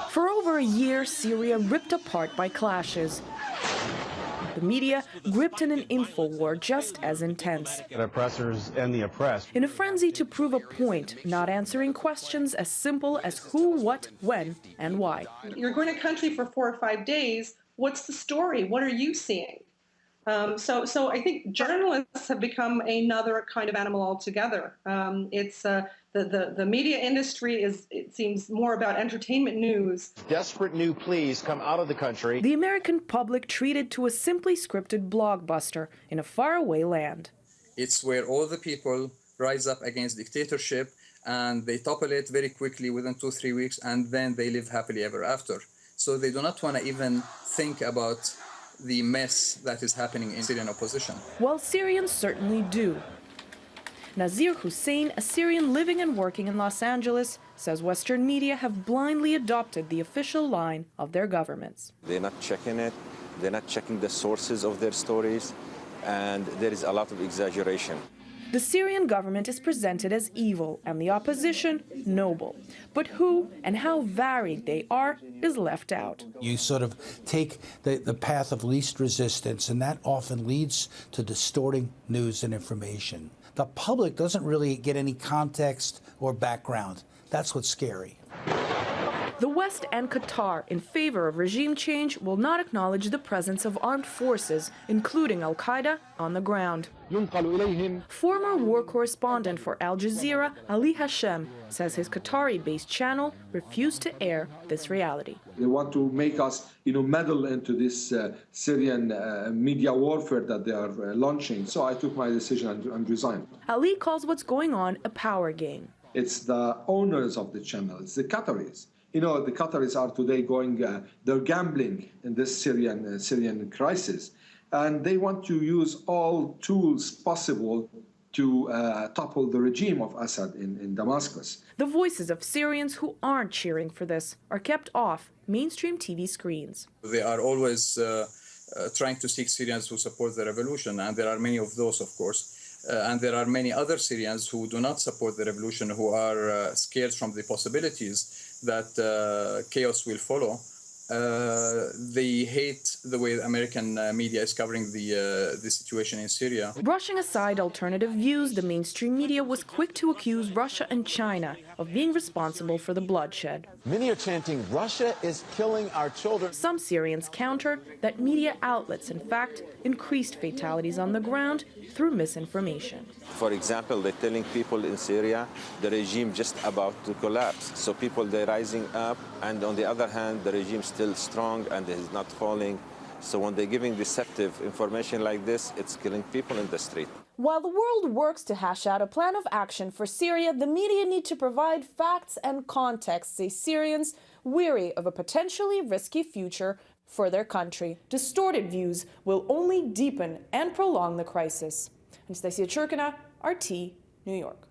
For over a year, Syria ripped apart by clashes. The media gripped in an info war just as intense. The oppressors and the oppressed. In a frenzy to prove a point, not answering questions as simple as who, what, when, and why. You're going to country for 4 or 5 days. What's the story? What are you seeing? So I think journalists have become another kind of animal altogether. The media industry it seems, more about entertainment news. Desperate new pleas come out of the country. The American public treated to a simply scripted blockbuster in a faraway land. It's where all the people rise up against dictatorship and they topple it very quickly within 2-3 weeks, and then they live happily ever after. So they do not want to even think about the mess that is happening in Syrian opposition. Well, Syrians certainly do. Nazir Hussein, a Syrian living and working in Los Angeles, says Western media have blindly adopted the official line of their governments. They're not checking it, they're not checking the sources of their stories, and there is a lot of exaggeration. The Syrian government is presented as evil and the opposition noble. But who and how varied they are is left out. You sort of take the path of least resistance, and that often leads to distorting news and information. The public doesn't really get any context or background. That's what's scary. The West and Qatar, in favor of regime change, will not acknowledge the presence of armed forces, including al-Qaeda, on the ground. Former war correspondent for Al Jazeera, Ali Hashem, says his Qatari-based channel refused to air this reality. They want to make us, meddle into this Syrian media warfare that they are launching. So I took my decision and resigned. Ali calls what's going on a power game. It's the owners of the channel, it's the Qataris. The Qataris are today they're gambling in this Syrian crisis, and they want to use all tools possible to topple the regime of Assad in Damascus. The voices of Syrians who aren't cheering for this are kept off mainstream TV screens. They are always trying to seek Syrians who support the revolution, and there are many of those, of course. And there are many other Syrians who do not support the revolution, who are scared from the possibilities that chaos will follow. They hate the way the American media is covering the situation in Syria. Brushing aside alternative views, the mainstream media was quick to accuse Russia and China of being responsible for the bloodshed. Many are chanting, Russia is killing our children. Some Syrians countered that media outlets, in fact, increased fatalities on the ground through misinformation. For example, they're telling people in Syria the regime just about to collapse. So people, they're rising up, and on the other hand, the regime's still strong and is not falling. So when they're giving deceptive information like this, it's killing people in the street. While the world works to hash out a plan of action for Syria, the media need to provide facts and context, say Syrians, weary of a potentially risky future for their country. Distorted views will only deepen and prolong the crisis. Anastasia Churkina, RT, New York.